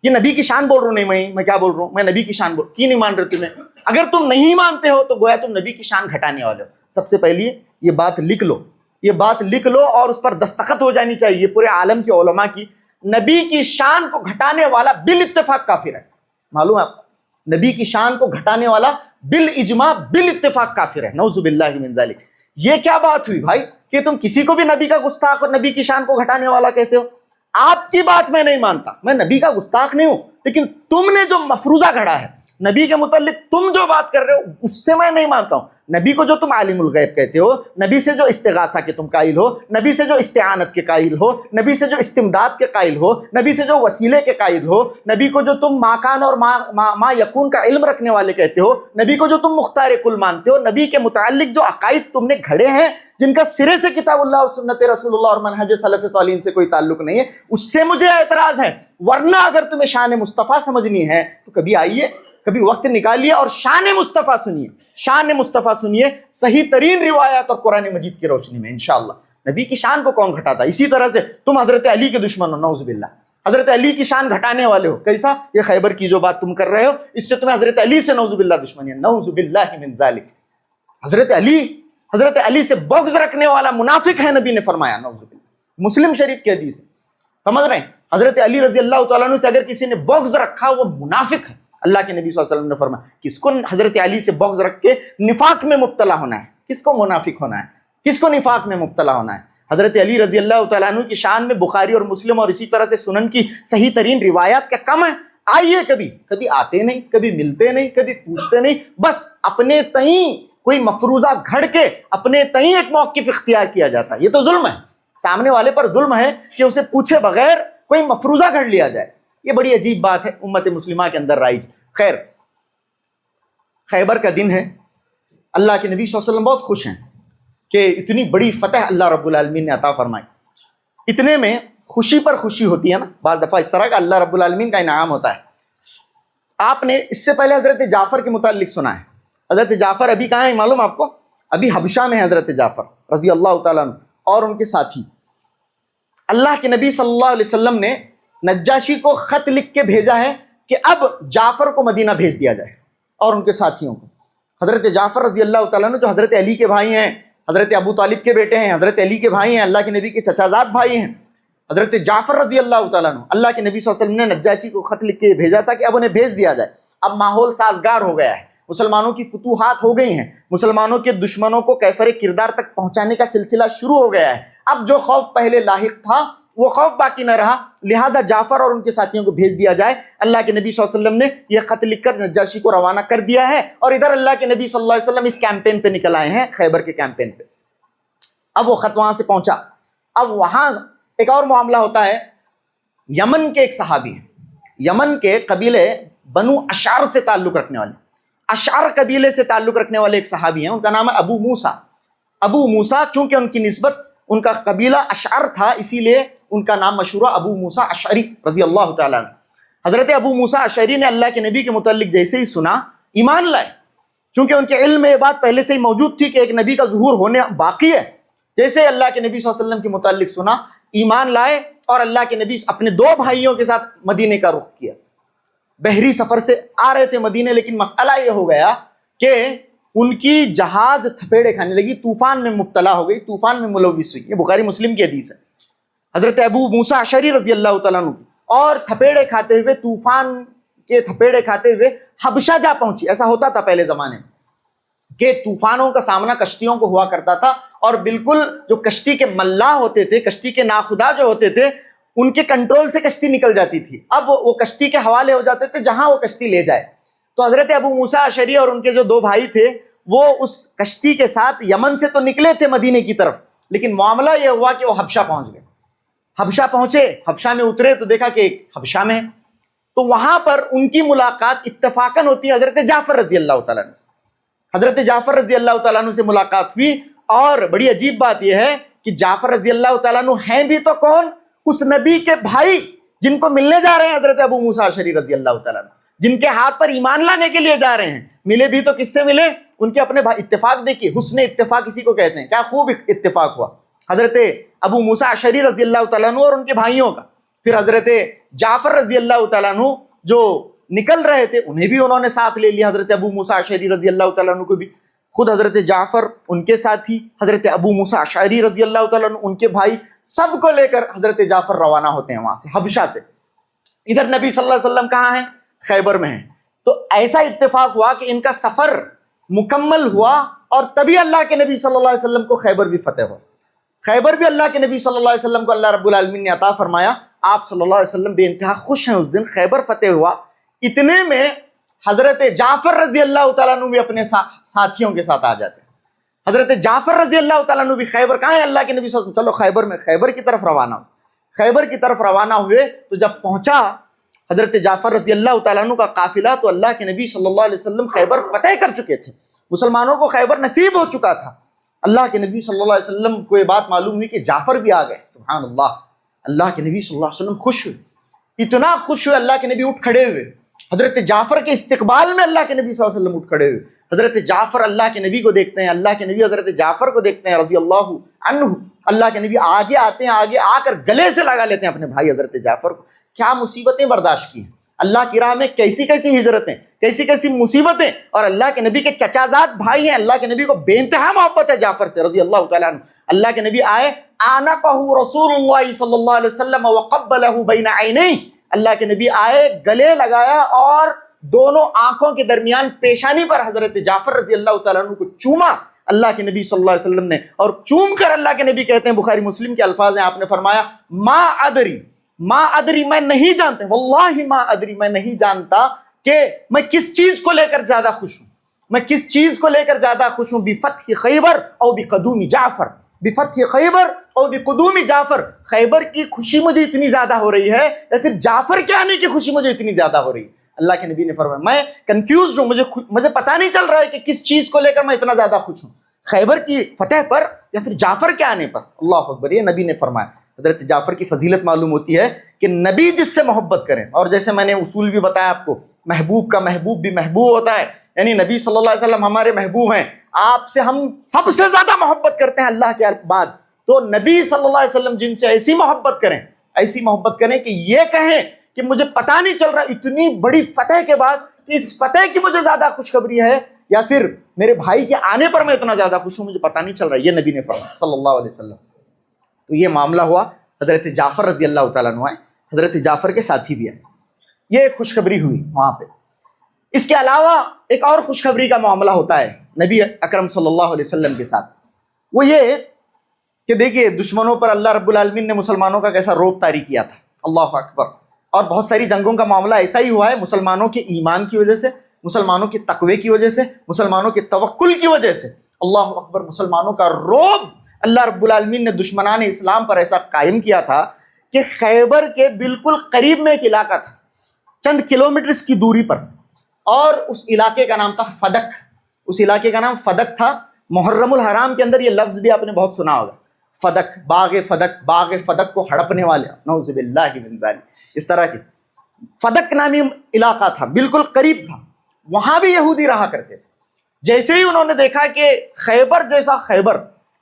یہ نبی کی شان بول رہا ہوں، نہیں میں کیا بول رہا ہوں، میں نبی کی شان بول. کی نہیں مان رہے تمہیں؟ اگر تم نہیں مانتے ہو تو گویا تم نبی کی شان گھٹانے والے ہو. سب سے پہلے یہ بات لکھ لو، یہ بات لکھ لو اور اس پر دستخط ہو جانی چاہیے پورے عالم کے علماء کی. نبی کی شان کو گھٹانے والا بالاتفاق کافر ہے. معلوم ہے آپ کو؟ نبی کی شان کو گھٹانے والا بالاجماع بالاتفاق کافر ہے. نعوذ باللہ من ذلک. یہ کیا بات ہوئی بھائی کہ تم کسی کو بھی نبی کا گستاخ اور نبی کی شان کو گھٹانے والا کہتے ہو؟ آپ کی بات میں نہیں مانتا، میں نبی کا گستاخ نہیں ہوں، لیکن تم نے جو مفروضہ گھڑا ہے نبی کے متعلق، تم جو بات کر رہے ہو اس سے میں نہیں مانتا ہوں. نبی کو جو تم عالم الغیب کہتے ہو، نبی سے جو استغاثہ کے تم قائل ہو، نبی سے جو استعانت کے قائل ہو، نبی سے جو استمداد کے قائل ہو، نبی سے جو وسیلے کے قائل ہو، نبی کو جو تم ما کان اور ما یکون کا علم رکھنے والے کہتے ہو، نبی کو جو تم مختار کل مانتے ہو، نبی کے متعلق جو عقائد تم نے گھڑے ہیں جن کا سرے سے کتاب اللہ اور سنت رسول اللہ اور منہج سلف صالحین سے کوئی تعلق نہیں ہے، اس سے مجھے اعتراض ہے. ورنہ اگر تمہیں شان مصطفیٰ سمجھنی ہے تو کبھی آئیے، کبھی وقت نکالیے اور شان مصطفیٰ سنیے، شان مصطفیٰ سنیے صحیح ترین روایات اور قرآن مجید کی روشنی میں انشاءاللہ. نبی کی شان کو کون گھٹاتا ہے؟ اسی طرح سے تم حضرت علی کے دشمن ہو، نعوذ باللہ، حضرت علی کی شان گھٹانے والے ہو. کیسا؟ یہ خیبر کی جو بات تم کر رہے ہو اس سے تمہیں حضرت علی سے نعوذ باللہ دشمنی ہے. نعوذ باللہ من ذالک. حضرت علی سے بغض رکھنے والا منافق ہے، نبی نے فرمایا. نعوذ باللہ. مسلم شریف کی حدیث ہے، سمجھ رہے ہیں؟ حضرت علی رضی اللہ تعالیٰ عنہ سے اگر کسی نے بغض رکھا وہ منافق ہے. اللہ کے نبی صلی اللہ علیہ وسلم نے فرمایا کس کو حضرت علی سے بغض رکھ کے نفاق میں مبتلا ہونا ہے، کس کو منافق ہونا ہے، کس کو نفاق میں مبتلا ہونا ہے. حضرت علی رضی اللہ تعالیٰ عنہ کی شان میں بخاری اور مسلم اور اسی طرح سے سنن کی صحیح ترین روایات کیا کم ہے؟ آئیے، کبھی آتے نہیں، کبھی ملتے نہیں، کبھی پوچھتے نہیں، بس اپنے تئیں کوئی مفروضہ گھڑ کے اپنے تئیں ایک موقف اختیار کیا جاتا ہے. یہ تو ظلم ہے، سامنے والے پر ظلم ہے کہ اسے پوچھے بغیر کوئی مفروضہ گھڑ لیا جائے. یہ بڑی عجیب بات ہے امت مسلمہ کے اندر رائج. خیر، خیبر کا دن ہے، اللہ کے نبی صلی اللہ علیہ وسلم بہت خوش ہیں کہ اتنی بڑی فتح اللہ رب العالمین نے عطا فرمائی. اتنے میں خوشی پر خوشی ہوتی ہے نا، بعض دفعہ اس طرح کا اللہ رب العالمین کا انعام ہوتا ہے. آپ نے اس سے پہلے حضرت جعفر کے متعلق سنا ہے. حضرت جعفر ابھی کہاں ہے معلوم آپ کو؟ ابھی حبشہ میں ہے حضرت جعفر رضی اللہ تعالیٰ عنہ اور ان کے ساتھی. اللہ کے نبی صلی اللہ علیہ وسلم نے نجاشی کو خط لکھ کے بھیجا ہے کہ اب جعفر کو مدینہ بھیج دیا جائے اور ان کے ساتھیوں کو. حضرت جعفر رضی اللہ تعالیٰ عنہ جو حضرت علی کے بھائی ہیں، حضرت ابو طالب کے بیٹے ہیں، حضرت علی کے بھائی ہیں، اللہ کے نبی کے چچا زاد بھائی ہیں. حضرت جعفر رضی اللہ تعالیٰ عنہ، اللہ کے نبی صلی اللہ علیہ وسلم نے نجاشی کو خط لکھ کے بھیجا تھا کہ اب انہیں بھیج دیا جائے. اب ماحول سازگار ہو گیا ہے، مسلمانوں کی فتوحات ہو گئی ہیں، مسلمانوں کے دشمنوں کو کیفر کردار تک پہنچانے کا سلسلہ شروع ہو گیا ہے۔ اب جو خوف پہلے لاحق تھا وہ خوف باقی نہ رہا، لہذا جعفر اور ان کے ساتھیوں کو بھیج دیا جائے۔ اللہ کے نبی صلی اللہ علیہ وسلم نے یہ خط لکھ کر نجاشی کو روانہ کر دیا ہے، اور ادھر اللہ کے نبی صلی اللہ علیہ وسلم اس کیمپین پہ نکل آئے ہیں، خیبر کے کیمپین پہ۔ اب وہ خط وہاں سے پہنچا، اب وہاں ایک اور معاملہ ہوتا ہے۔ یمن کے ایک صحابی ہیں، یمن کے قبیلے بنو اشعر سے تعلق رکھنے والے، اشعر قبیلے سے تعلق رکھنے والے ایک صحابی ہیں، ان کا نام ہے ابو موسیٰ۔ ابو موسیٰ، چونکہ ان کی نسبت ان کا قبیلہ اشعر تھا، اسی لیے ان کا نام مشہور ہے ابو موسیٰ اشعری رضی اللہ تعالیٰ عنہ۔ حضرت ابو موسیٰ اشعری نے اللہ کے نبی کے متعلق جیسے ہی سنا، ایمان لائے، چونکہ ان کے علم میں یہ بات پہلے سے ہی موجود تھی کہ ایک نبی کا ظہور ہونے باقی ہے۔ جیسے اللہ کے نبی صلی اللہ علیہ وسلم کے متعلق سنا، ایمان لائے، اور اللہ کے نبی اپنے 2 بھائیوں کے ساتھ مدینے کا رخ کیا۔ بحری سفر سے آ رہے تھے مدینے، لیکن مسئلہ یہ ہو گیا کہ ان کی جہاز تھپیڑے کھانے لگی، طوفان میں مبتلا ہو گئی، طوفان میں ملوث ہوئی۔ یہ بخاری مسلم کی حدیث ہے، حضرت ابو موسیٰ اشعری رضی اللہ تعالیٰ عنہ، اور تھپیڑے کھاتے ہوئے، طوفان کے تھپیڑے کھاتے ہوئے حبشہ جا پہنچی۔ ایسا ہوتا تھا پہلے زمانے میں کہ طوفانوں کا سامنا کشتیوں کو ہوا کرتا تھا، اور بالکل جو کشتی کے ملاح ہوتے تھے، کشتی کے ناخدا جو ہوتے تھے، ان کے کنٹرول سے کشتی نکل جاتی تھی۔ اب وہ کشتی کے حوالے ہو جاتے تھے جہاں وہ کشتی لے جائے۔ تو حضرت ابو موسیٰ اشعری اور ان کے جو 2 بھائی تھے، وہ اس کشتی کے ساتھ یمن سے تو نکلے تھے مدینے کی طرف، لیکن معاملہ یہ ہوا کہ وہ حبشہ پہنچ گئے۔ حبشہ پہنچے، حبشہ میں اترے تو دیکھا کہ حبشہ میں ہے، تو وہاں پر ان کی ملاقات اتفاقاً ہوتی ہے حضرت جعفر رضی اللہ تعالیٰ عنہ سے۔ حضرت جعفر رضی اللہ تعالیٰ عنہ سے ملاقات ہوئی، اور بڑی عجیب بات یہ ہے کہ جعفر رضی اللہ تعالیٰ عنہ ہیں بھی تو کون؟ اس نبی کے بھائی جن کو ملنے جا رہے ہیں حضرت ابو موسیٰ اشعری رضی اللہ تعالیٰ عنہ، جن کے ہاتھ پر ایمان لانے کے لیے جا رہے ہیں۔ ملے بھی تو کس سے ملے؟ ان کے اپنے بھائی۔ اتفاق دیکھیے، حسن اتفاق اسی کو کہتے ہیں، کیا خوب اتفاق ہوا حضرت ابو موسیٰ اشعری رضی اللہ تعالیٰ عنہ اور ان کے بھائیوں کا۔ پھر حضرت جعفر رضی اللہ تعالیٰ عنہ جو نکل رہے تھے، انہیں بھی انہوں نے ساتھ لے لیا، حضرت ابو موسیٰ اشعری رضی اللہ تعالیٰ عنہ کو بھی۔ خود حضرت جعفر ان کے ساتھی، حضرت ابو موسیٰ اشعری رضی اللہ تعالیٰ عنہ ان کے بھائی، سب کو لے کر حضرت جعفر روانہ ہوتے ہیں وہاں سے، حبشہ سے۔ ادھر نبی صلی اللہ علیہ وسلم کہاں ہیں؟ خیبر میں ہیں۔ تو ایسا اتفاق ہوا کہ ان کا سفر مکمل ہوا، اور تبھی اللہ کے نبی صلی اللہ علیہ وسلم کو خیبر بھی فتح ہوا۔ خیبر بھی اللہ کے نبی صلی اللہ علیہ وسلم کو اللہ رب العالمین نے عطا فرمایا۔ آپ صلی اللہ علیہ وسلم بے انتہا خوش ہیں اس دن، خیبر فتح ہوا۔ اتنے میں حضرت جعفر رضی اللہ تعالیٰ عنہ بھی اپنے ساتھیوں کے ساتھ آ جاتے ہیں۔ حضرت جعفر رضی اللہ تعالیٰ عنہ بھی خیبر کہاں ہے؟ اللہ کے نبی صلی اللہ علیہ وسلم چلو خیبر میں، خیبر کی طرف روانہ ہو۔ خیبر کی طرف روانہ ہوئے تو جب پہنچا حضرت جعفر رضی اللہ تعالیٰ عنہ کا قافلہ، تو اللہ کے نبی صلی اللہ علیہ وسلم خیبر فتح کر چکے تھے، مسلمانوں کو خیبر نصیب ہو چکا تھا۔ اللہ کے نبی صلی اللہ علیہ وسلم کو یہ بات معلوم ہوئی کہ جعفر بھی آ گئے۔ سبحان اللہ، اللہ کے نبی صلی اللہ علیہ وسلم خوش ہوئے، اتنا خوش ہوئے اللہ کے نبی اٹھ کھڑے ہوئے۔ حضرت جعفر کے استقبال میں اللہ کے نبی صلی اللہ علیہ وسلم اٹھ کھڑے ہوئے۔ حضرت جعفر اللہ کے نبی کو دیکھتے ہیں، اللہ کے نبی حضرت جعفر کو دیکھتے ہیں رضی اللہ عنہ۔ اللہ کے نبی آگے آتے ہیں، آگے آ کر گلے سے لگا لیتے ہیں اپنے بھائی حضرت جعفر کو۔ کیا مصیبتیں برداشت کی ہیں اللہ کی راہ میں، کیسی کیسی ہجرتیں، کیسی کیسی مصیبتیں، اور اللہ کے نبی کے چچا زاد بھائی ہیں۔ اللہ کے نبی کو بے انتہا محبت ہے جعفر سے رضی اللہ تعالیٰ عنہ۔ اللہ کے نبی آئے، آنقہ رسول اللہ صلی اللہ علیہ وسلم وقبلہ بین عینیہ، اللہ کے نبی آئے، گلے لگایا، اور دونوں آنکھوں کے درمیان پیشانی پر حضرت جعفر رضی اللہ تعالیٰ عنہ کو چوما اللہ کے نبی صلی اللہ علیہ وسلم نے، اور چوم کر اللہ کے نبی کہتے ہیں، بخاری مسلم کے الفاظ ہیں، آپ نے فرمایا ما ادری، میں نہیں جانتا، واللہ ما ادری، میں نہیں جانتا کہ میں کس چیز کو لے کر زیادہ خوش ہوں، میں کس چیز کو لے کر زیادہ خوش ہوں، بفتح خیبر او بقدوم جعفر، بفتح خیبر او بقدوم جعفر، خیبر کی خوشی مجھے اتنی زیادہ ہو رہی ہے یا پھر جعفر کے آنے کی خوشی مجھے اتنی زیادہ ہو رہی ہے۔ اللہ کے نبی نے فرمایا میں کنفیوزڈ ہوں، مجھے پتہ نہیں چل رہا ہے کہ کس چیز کو لے کر میں اتنا زیادہ خوش ہوں، خیبر کی فتح پر یا پھر جعفر کے آنے پر۔ اللہ اکبر، یہ نبی نے فرمایا۔ حضرت جعفر کی فضیلت معلوم ہوتی ہے کہ نبی جس سے محبت کریں، اور جیسے میں نے اصول بھی بتایا آپ کو، محبوب کا محبوب بھی محبوب ہوتا ہے، یعنی نبی صلی اللہ علیہ وسلم ہمارے محبوب ہیں، آپ سے ہم سب سے زیادہ محبت کرتے ہیں اللہ کے بعد، تو نبی صلی اللہ علیہ وسلم جن سے ایسی محبت کریں کہ یہ کہیں کہ مجھے پتہ نہیں چل رہا اتنی بڑی فتح کے بعد کہ اس فتح کی مجھے زیادہ خوشخبری ہے یا پھر میرے بھائی کے آنے پر میں اتنا زیادہ خوش ہوں، مجھے پتہ نہیں چل رہا، یہ نبی نے فرمایا صلی اللہ علیہ وسلم۔ تو یہ معاملہ ہوا، حضرت جعفر رضی اللہ تعالیٰ عنہ آئے، حضرت جعفر کے ساتھی بھی آئے، یہ ایک خوشخبری ہوئی وہاں پہ۔ اس کے علاوہ ایک اور خوشخبری کا معاملہ ہوتا ہے نبی اکرم صلی اللہ علیہ وسلم کے ساتھ، وہ یہ کہ دیکھیے دشمنوں پر اللہ رب العالمین نے مسلمانوں کا کیسا روب طاری کیا تھا، اللہ اکبر، اور بہت ساری جنگوں کا معاملہ ایسا ہی ہوا ہے مسلمانوں کے ایمان کی وجہ سے، مسلمانوں کے تقوی کی وجہ سے، مسلمانوں کے توکل کی وجہ سے، اللہ اکبر، مسلمانوں کا روب اللہ رب العالمین نے دشمنان اسلام پر ایسا قائم کیا تھا کہ خیبر کے بالکل قریب میں ایک علاقہ تھا، چند کلومیٹرز کی دوری پر، اور اس علاقے کا نام تھا فدق، اس علاقے کا نام فدق تھا۔ محرم الحرام کے اندر یہ لفظ بھی آپ نے بہت سنا ہوگا، فدق، باغ فدق کو ہڑپنے والے، نعوذ باللہ من ذالک، اس طرح کی فدق نامی علاقہ تھا، بالکل قریب تھا، وہاں بھی یہودی رہا کرتے تھے۔ جیسے ہی انہوں نے دیکھا کہ خیبر جیسا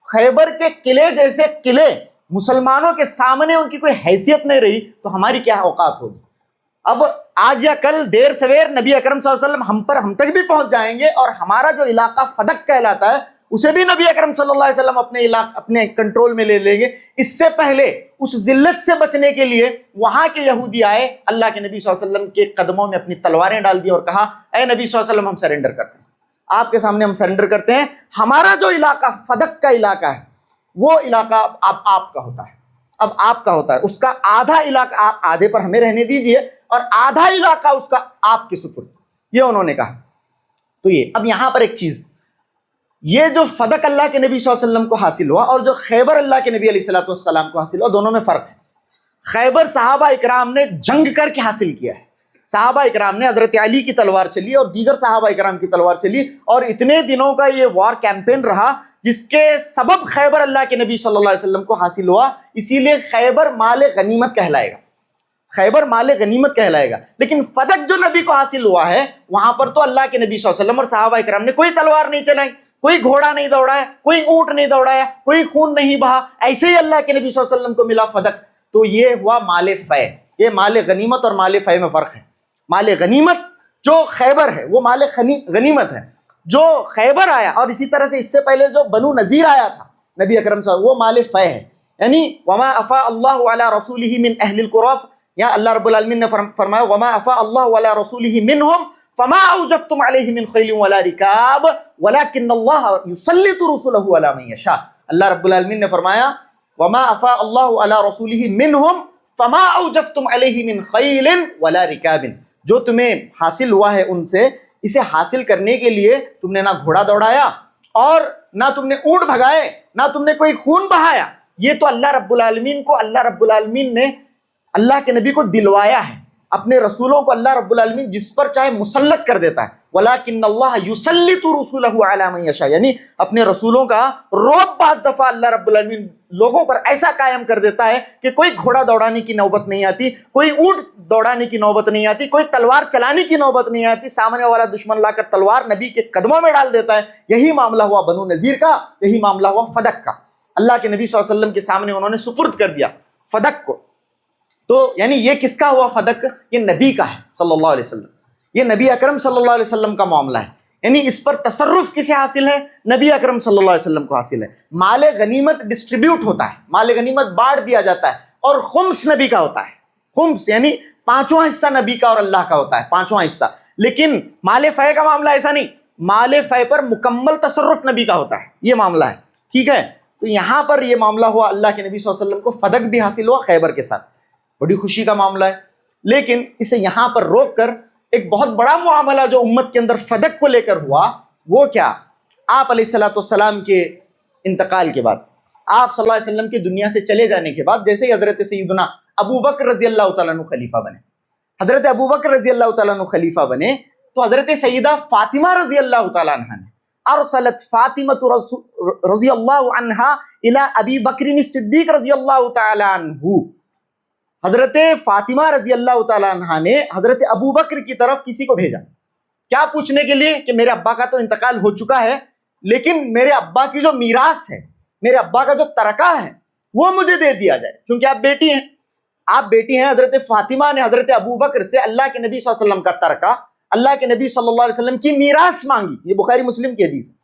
خیبر کے قلعے جیسے قلعے مسلمانوں کے سامنے ان کی کوئی حیثیت نہیں رہی، تو ہماری کیا اوقات ہوگی؟ اب آج یا کل دیر سویر نبی اکرم صلی اللہ علیہ وسلم ہم تک بھی پہنچ جائیں گے، اور ہمارا جو علاقہ فدق کہلاتا ہے اسے بھی نبی اکرم صلی اللہ علیہ وسلم اپنے کنٹرول میں لے لیں گے۔ اس سے پہلے اس ذلت سے بچنے کے لیے وہاں کے یہودی آئے، اللہ کے نبی صلی اللہ علیہ وسلم کے قدموں میں اپنی تلواریں ڈال دی اور کہا، اے نبی صلی اللہ علیہ وسلم، ہم سرنڈر کرتے ہیں، آپ کے سامنے ہم سرنڈر کرتے ہیں، ہمارا جو علاقہ فدق کا علاقہ ہے وہ علاقہ اب آپ کا ہوتا ہے، اب آپ کا ہوتا ہے، اس کا آدھا علاقہ آدھے پر ہمیں رہنے دیجئے، اور آدھا علاقہ اس کا آپ کے سپرد، یہ انہوں نے کہا۔ تو یہ اب یہاں پر ایک چیز، یہ جو فدق اللہ کے نبی صلی اللہ علیہ وسلم کو حاصل ہوا اور جو خیبر اللہ کے نبی علیہ السلام کو حاصل ہوا، دونوں میں فرق ہے۔ خیبر صحابہ اکرام نے جنگ کر کے حاصل کیا ہے، صحابہ اکرام نے، حضرت علی کی تلوار چلی اور دیگر صحابہ اکرام کی تلوار چلی، اور اتنے دنوں کا یہ وار کیمپین رہا جس کے سبب خیبر اللہ کے نبی صلی اللہ علیہ وسلم کو حاصل ہوا، اسی لیے خیبر مال غنیمت کہلائے گا، خیبر مال غنیمت کہلائے گا۔ لیکن فدق جو نبی کو حاصل ہوا ہے، وہاں پر تو اللہ کے نبی صلی اللہ علیہ وسلم اور صحابہ اکرام نے کوئی تلوار نہیں چلائی، کوئی گھوڑا نہیں دوڑایا، کوئی اونٹ نہیں دوڑایا، کوئی خون نہیں بہا، ایسے ہی اللہ کے نبی صلی اللہ علیہ وسلم کو ملا فدق۔ تو یہ ہوا مال فے، یہ مال غنیمت اور مال فے میں فرق ہے۔ مال غنیمت جو خیبر ہے وہ مال غنیمت ہے، جو خیبر آیا، اور اسی طرح سے اس سے پہلے جو بنو نذیر آیا تھا نبی اکرم صلی اللہ علیہ وسلم، وہ مال فے ہے، یعنی وما افاء اللہ علی رسولہ من اہل القری، یا اللہ رب العالمین نے فرمایا وما افاء اللہ علی رسولہ منہم فما اوجفتم علیہ من خیل ولا رکاب ولکن اللہ یسلط رسلہ علی من یشاء۔ اللہ رب العالمین نے فرمایا وما افاء اللہ علی رسولہ منہم فما اوجفتم علیہ من خیل ولا رکاب، جو تمہیں حاصل ہوا ہے ان سے، اسے حاصل کرنے کے لیے تم نے نہ گھوڑا دوڑایا اور نہ تم نے اونٹ بھگائے، نہ تم نے کوئی خون بہایا، یہ تو اللہ رب العالمین نے اللہ کے نبی کو دلوایا ہے، اپنے رسولوں کو اللہ رب العالمین جس پر چاہے مسلط کر دیتا ہے، وَلَكِنَّ اللَّهَ يُسَلِّطُ رُسُلَهُ عَلَى مَن يَشَاءُ، یعنی اپنے رسولوں کا روب بعض دفعہ اللہ رب العالمین لوگوں پر ایسا قائم کر دیتا ہے کہ کوئی گھوڑا دوڑانے کی نوبت نہیں آتی، کوئی اونٹ دوڑانے کی نوبت نہیں آتی، کوئی تلوار چلانے کی نوبت نہیں آتی، سامنے والا دشمن لا کر تلوار نبی کے قدموں میں ڈال دیتا ہے۔ یہی معاملہ ہوا بنو نذیر کا، یہی معاملہ ہوا فدق کا، اللہ کے نبی صلی اللہ علیہ وسلم کے سامنے انہوں نے سپرد کر دیا فدق کو۔ تو یعنی یہ کس کا ہوا فدق؟ یہ نبی کا ہے صلی اللہ علیہ وسلم، یہ نبی اکرم صلی اللہ علیہ وسلم کا معاملہ ہے، یعنی اس پر تصرف کسے حاصل ہے؟ نبی اکرم صلی اللہ علیہ وسلم کو حاصل ہے۔ مال غنیمت ڈسٹریبیوٹ ہوتا ہے، مال غنیمت بانٹ دیا جاتا ہے، اور خمس نبی کا ہوتا ہے، خمس یعنی پانچواں حصہ نبی کا اور اللہ کا ہوتا ہے، پانچواں حصہ۔ لیکن مال فے کا معاملہ ایسا نہیں، مال فے پر مکمل تصرف نبی کا ہوتا ہے، یہ معاملہ ہے، ٹھیک ہے؟ تو یہاں پر یہ معاملہ ہوا، اللہ کے نبی صلی اللہ علیہ وسلم کو فدق بھی حاصل ہوا خیبر کے ساتھ، بڑی خوشی کا معاملہ ہے۔ لیکن اسے یہاں پر روک کر ایک بہت بڑا معاملہ جو امت کے اندر فدق کو لے کر ہوا، وہ کیا؟ آپ علیہ السلام کے انتقال کے بعد، آپ صلی اللہ علیہ وسلم کی دنیا سے چلے جانے کے بعد، جیسے ہی حضرت سیدنا ابو بکر رضی اللہ تعالیٰ عنہ خلیفہ بنے، حضرت ابو بکر رضی اللہ تعالیٰ عنہ خلیفہ بنے، تو حضرت سیدہ فاطمہ رضی اللہ تعالیٰ عنہ نے ارسلت فاطمہ رضی اللہ عنہا الی ابی بکر الصدیق رضی اللہ تعالیٰ عنہ، حضرت فاطمہ رضی اللہ تعالیٰ عنہ نے حضرت ابو بکر کی طرف کسی کو بھیجا، کیا پوچھنے کے لیے کہ میرے ابا کا تو انتقال ہو چکا ہے، لیکن میرے ابا کی جو میراث ہے، میرے ابا کا جو ترکہ ہے، وہ مجھے دے دیا جائے، چونکہ آپ بیٹی ہیں، آپ بیٹی ہیں۔ حضرت فاطمہ نے حضرت ابو بکر سے اللہ کے نبی صلی اللہ علیہ وسلم کا ترکہ، اللہ کے نبی صلی اللہ علیہ وسلم کی میراث مانگی، یہ بخاری مسلم کی حدیث ہے۔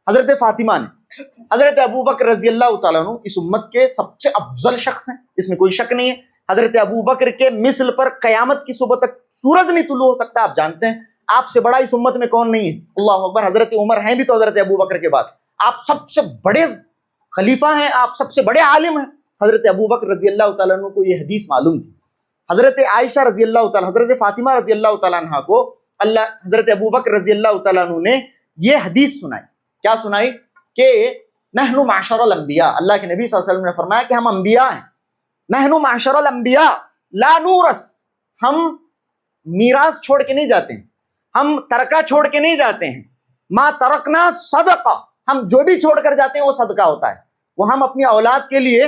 حضرت فاطمہ نے، حضرت ابو بکر رضی اللہ تعالیٰ عنہ اس امت کے سب سے افضل شخص ہیں، اس میں کوئی شک نہیں ہے۔ حضرت ابو بکر کے مثل پر قیامت کی صبح تک سورج نہیں طلوع ہو سکتا، آپ جانتے ہیں۔ آپ سے بڑا اس امت میں کون نہیں ہے؟ اللہ اکبر، حضرت عمر ہیں بھی تو حضرت ابو بکر کے بعد، آپ سب سے بڑے خلیفہ ہیں، آپ سب سے بڑے عالم ہیں۔ حضرت ابو بکر رضی اللہ تعالیٰ عنہ کو یہ حدیث معلوم تھی۔ حضرت عائشہ رضی اللہ تعالیٰ، حضرت فاطمہ رضی اللہ تعالیٰ عنہ کو حضرت ابو بکر رضی اللہ تعالیٰ عنہ نے یہ حدیث سنائی۔ کیا سنائی؟ کہ نحن معشر الانبیاء، اللہ کے نبی صلی اللہ علیہ وسلم نے فرمایا کہ ہم انبیاء ہیں، نحن معشر الانبیاء لا نورث، ہم میراث چھوڑ کے نہیں جاتے ہیں، ہم ترکہ چھوڑ کے نہیں جاتے ہیں، ما ترکنا صدقہ، ہم جو بھی چھوڑ کر جاتے ہیں وہ صدقہ ہوتا ہے، وہ ہم اپنی اولاد کے لیے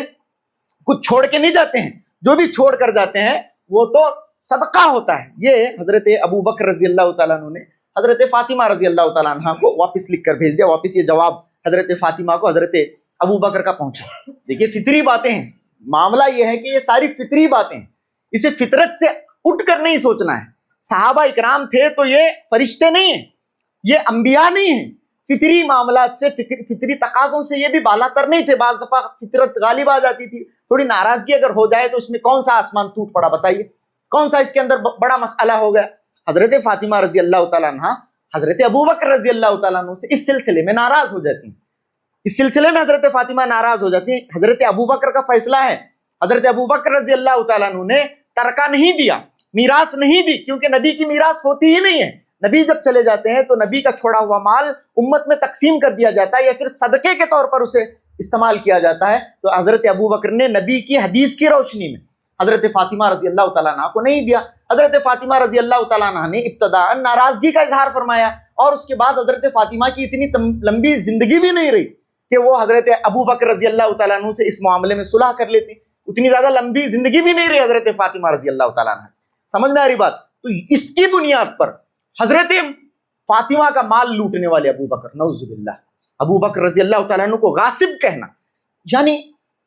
کچھ چھوڑ کے نہیں جاتے ہیں، جو بھی چھوڑ کر جاتے ہیں وہ تو صدقہ ہوتا ہے۔ یہ حضرت ابو بکر رضی اللہ تعالیٰ عنہ نے حضرت فاطمہ رضی اللہ تعالیٰ عنہ کو واپس لکھ کر بھیج دیا، واپس یہ جواب حضرت فاطمہ کو حضرت ابو بکر کا پہنچا۔ دیکھیے فطری باتیں ہیں، معاملہ یہ ہے کہ یہ ساری فطری باتیں ہیں، اسے فطرت سے اٹھ کر نہیں سوچنا ہے۔ صحابہ اکرام تھے تو یہ فرشتے نہیں ہیں، یہ انبیاء نہیں ہیں، فطری معاملات سے فطری تقاضوں سے یہ بھی بالا تر نہیں تھے۔ بعض دفعہ فطرت غالب آ جاتی تھی، تھوڑی ناراضگی اگر ہو جائے تو اس میں کون سا آسمان ٹوٹ پڑا، بتائیے کون سا اس کے اندر بڑا مسئلہ ہو گیا۔ حضرت فاطمہ رضی اللہ تعالیٰ عنہ حضرت ابو بکر رضی اللہ تعالیٰ عنہ سے اس سلسلے میں ناراض ہو جاتی ہیں، اس سلسلے میں حضرت فاطمہ ناراض ہو جاتی ہیں۔ حضرت ابو بکر کا فیصلہ ہے، حضرت ابو بکر رضی اللہ تعالیٰ عنہ نے ترکہ نہیں دیا، میراث نہیں دی، کیونکہ نبی کی میراث ہوتی ہی نہیں ہے۔ نبی جب چلے جاتے ہیں تو نبی کا چھوڑا ہوا مال امت میں تقسیم کر دیا جاتا ہے یا پھر صدقے کے طور پر اسے استعمال کیا جاتا ہے۔ تو حضرت ابو بکر نے نبی کی حدیث کی روشنی میں حضرت فاطمہ رضی اللہ تعالیٰ عنہ کو نہیں دیا۔ حضرت فاطمہ رضی اللہ تعالیٰ عنہ نے ابتداء ناراضگی کا اظہار فرمایا، اور اس کے بعد حضرت فاطمہ کی اتنی لمبی زندگی بھی نہیں رہی کہ وہ حضرت ابو بکر رضی اللہ تعالیٰ عنہ سے اس معاملے میں صلح کر لیتی، اتنی زیادہ لمبی زندگی بھی نہیں رہی حضرت فاطمہ رضی اللہ تعالیٰ عنہ۔ سمجھ میں آ رہی بات؟ تو اس کی بنیاد پر حضرت فاطمہ کا مال لوٹنے والے ابو بکر، نعوذ باللہ، ابو بکر رضی اللہ تعالیٰ عنہ کو غاصب کہنا، یعنی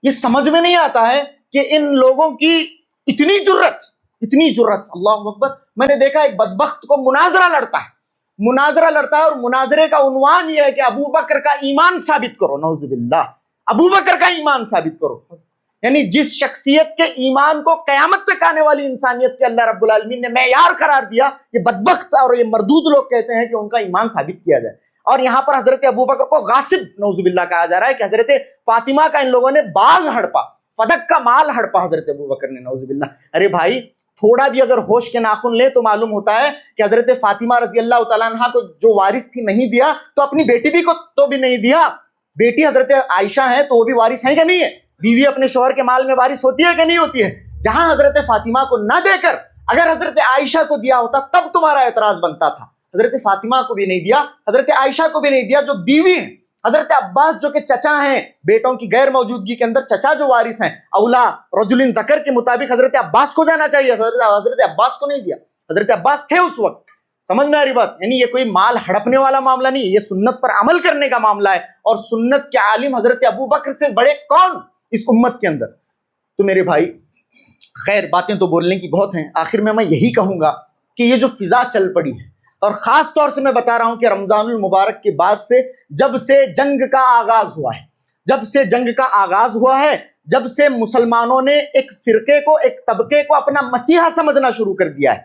یہ سمجھ میں نہیں آتا ہے کہ ان لوگوں کی اتنی جرت، اللہ اکبر۔ میں نے دیکھا ایک بدبخت کو مناظرہ لڑتا ہے اور مناظرے کا عنوان یہ ہے کہ ابو بکر کا ایمان ثابت کرو، نعوذ باللہ، ابو بکر کا ایمان ثابت کرو۔ یعنی جس شخصیت کے ایمان کو قیامت تک آنے والی انسانیت کے اللہ رب العالمین نے معیار قرار دیا، یہ بدبخت اور یہ مردود لوگ کہتے ہیں کہ ان کا ایمان ثابت کیا جائے، اور یہاں پر حضرت ابو بکر کو غاصب نعوذ باللہ کہا جا رہا ہے کہ حضرت فاطمہ کا ان لوگوں نے باغ ہڑپا، فدق کا مال ہڑپا حضرت ابو بکر نے، نعوذ باللہ۔ ارے بھائی تھوڑا بھی اگر ہوش کے ناخن لے تو معلوم ہوتا ہے کہ حضرت فاطمہ رضی اللہ تعالیٰ عنہ کو جو وارث تھی نہیں دیا، تو اپنی بیٹی بھی کو تو بھی نہیں دیا۔ بیٹی حضرت عائشہ ہیں تو وہ بھی وارث ہیں کہ نہیں ہے؟ بیوی اپنے شوہر کے مال میں وارث ہوتی ہے کہ نہیں ہوتی ہے؟ جہاں حضرت فاطمہ کو نہ دے کر اگر حضرت عائشہ کو دیا ہوتا تب تمہارا اعتراض بنتا تھا۔ حضرت فاطمہ کو بھی نہیں دیا، حضرت عائشہ کو بھی نہیں دیا جو بیوی ہیں۔ حضرت عباس جو کہ چچا ہیں، بیٹوں کی غیر موجودگی کے اندر چچا جو وارث ہیں، اولا رجل ذکر کے مطابق حضرت عباس کو جانا چاہیے، حضرت عباس کو نہیں دیا۔ حضرت عباس تھے اس وقت۔ سمجھ میں آ رہی بات؟ یعنی یہ کوئی مال ہڑپنے والا معاملہ نہیں ہے، یہ سنت پر عمل کرنے کا معاملہ ہے، اور سنت کے عالم حضرت ابو بکر سے بڑے کون اس امت کے اندر؟ تو میرے بھائی خیر باتیں تو بولنے کی بہت ہیں، آخر میں یہی کہوں گا کہ یہ جو فضا چل پڑی ہے، اور خاص طور سے میں بتا رہا ہوں کہ رمضان المبارک کے بعد سے جب سے جنگ کا آغاز ہوا ہے، جب سے مسلمانوں نے ایک فرقے کو، ایک طبقے کو اپنا مسیحا سمجھنا شروع کر دیا ہے،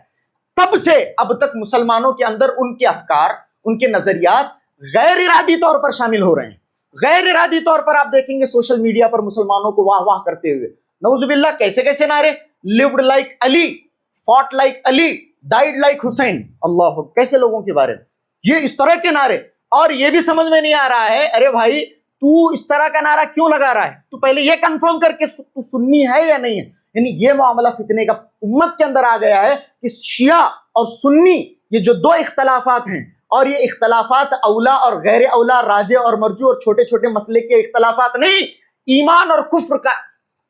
تب سے اب تک مسلمانوں کے اندر ان کے افکار، ان کے نظریات غیر ارادی طور پر شامل ہو رہے ہیں۔ غیر ارادی طور پر آپ دیکھیں گے سوشل میڈیا پر مسلمانوں کو واہ واہ کرتے ہوئے، نعوذ باللہ کیسے کیسے نعرے، lived like علی، fought like علی، died like حسین، اللہ، کیسے لوگوں کے بارے میں یہ اس طرح کے نعرے۔ اور یہ بھی سمجھ میں نہیں آ رہا ہے، ارے بھائی تو اس طرح کا نعرہ کیوں لگا رہا ہے؟ تو پہلے یہ کنفرم کر کے تو سنی ہے یا نہیں ہے۔ یعنی یہ معاملہ فتنے کا امت کے اندر آ گیا ہے کہ شیعہ اور سنی یہ جو دو اختلافات ہیں، اور یہ اختلافات اولا اور غیر اولا، راجع اور مرجوع اور چھوٹے چھوٹے مسئلے کے اختلافات نہیں، ایمان اور کفر کا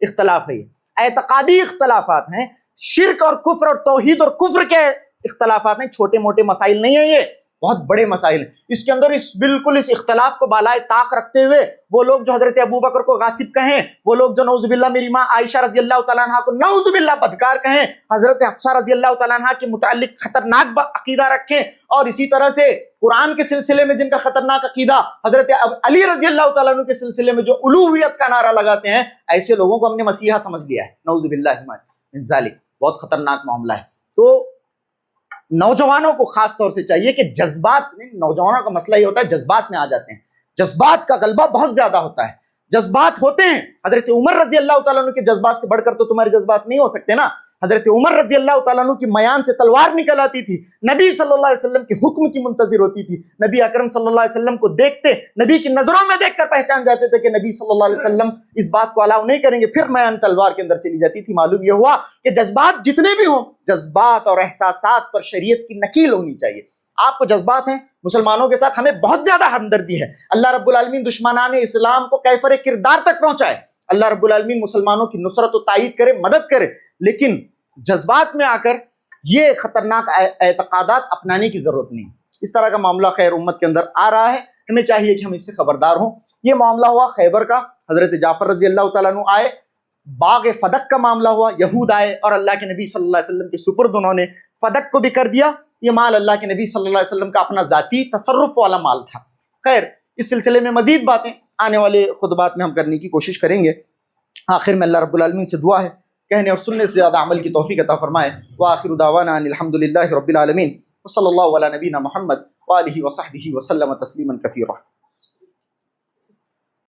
اختلاف ہے، یہ اعتقادی اختلافات ہیں، شرک اور کفر اور توحید اور کفر کے اختلافات ہیں، چھوٹے موٹے مسائل نہیں ہیں، یہ بہت بڑے مسائل ہیں۔ اس کے اندر بالکل اس اختلاف کو بالائے طاق رکھتے ہوئے وہ لوگ جو حضرت ابو بکر کو غاصب کہیں، وہ لوگ جو نعوذ باللہ میری ماں عائشہ رضی اللہ تعالیٰ عنہ کو نعوذ باللہ بدکار کہیں، حضرت حفصہ رضی اللہ تعالیٰ عنہ کے متعلق خطرناک عقیدہ رکھیں، اور اسی طرح سے قرآن کے سلسلے میں جن کا خطرناک عقیدہ، حضرت علی رضی اللہ تعالیٰ عنہ کے سلسلے میں جو الوہیت کا نعرہ لگاتے ہیں، ایسے لوگوں کو ہم نے مسیحا سمجھ لیا ہے، نعوذ باللہ من ذالک، بہت خطرناک معاملہ ہے۔ تو نوجوانوں کو خاص طور سے چاہیے کہ جذبات میں، نوجوانوں کا مسئلہ یہ ہوتا ہے جذبات میں آ جاتے ہیں، جذبات کا غلبہ بہت زیادہ ہوتا ہے، جذبات ہوتے ہیں. حضرت عمر رضی اللہ تعالیٰ عنہ کے جذبات سے بڑھ کر تو تمہارے جذبات نہیں ہو سکتے نا. حضرت عمر رضی اللہ تعالیٰ عنہ کی میان سے تلوار نکل آتی تھی، نبی صلی اللہ علیہ وسلم کے حکم کی منتظر ہوتی تھی، نبی اکرم صلی اللہ علیہ وسلم کو دیکھتے، نبی کی نظروں میں دیکھ کر پہچان جاتے تھے کہ نبی صلی اللہ علیہ وسلم اس بات کو الاؤ نہیں کریں گے، پھر میان تلوار کے اندر چلی جاتی تھی. معلوم یہ ہوا کہ جذبات جتنے بھی ہوں، جذبات اور احساسات پر شریعت کی نکیل ہونی چاہیے. آپ کو جذبات ہیں، مسلمانوں کے ساتھ ہمیں بہت زیادہ ہمدردی ہے. اللہ رب العالمین دشمنان اسلام کو کیفر کردار تک پہنچائے، اللہ رب العالمین مسلمانوں کی نصرت و تائید کرے، مدد کرے، لیکن جذبات میں آ کر یہ خطرناک اعتقادات اپنانے کی ضرورت نہیں. اس طرح کا معاملہ خیر امت کے اندر آ رہا ہے، ہمیں چاہیے کہ ہم اس سے خبردار ہوں. یہ معاملہ ہوا خیبر کا، حضرت جعفر رضی اللہ تعالیٰ عنہ آئے. باغ فدق کا معاملہ ہوا، یہود آئے اور اللہ کے نبی صلی اللہ علیہ وسلم کے سپرد انہوں نے فدق کو بھی کر دیا. یہ مال اللہ کے نبی صلی اللہ علیہ وسلم کا اپنا ذاتی تصرف والا مال تھا. خیر اس سلسلے میں مزید باتیں آنے والے خطبات میں ہم کرنے کی کوشش کریں گے. آخر میں اللہ رب العالمین سے دعا ہے کہنے اور سننے سے زیادہ عمل کی توفیق عطا فرمائے. وآخر دعوانا ان الحمدللہ رب العالمین وصلی اللہ علی نبینا محمد وآلہ وصحبہ وسلم تسلیما کثیرا.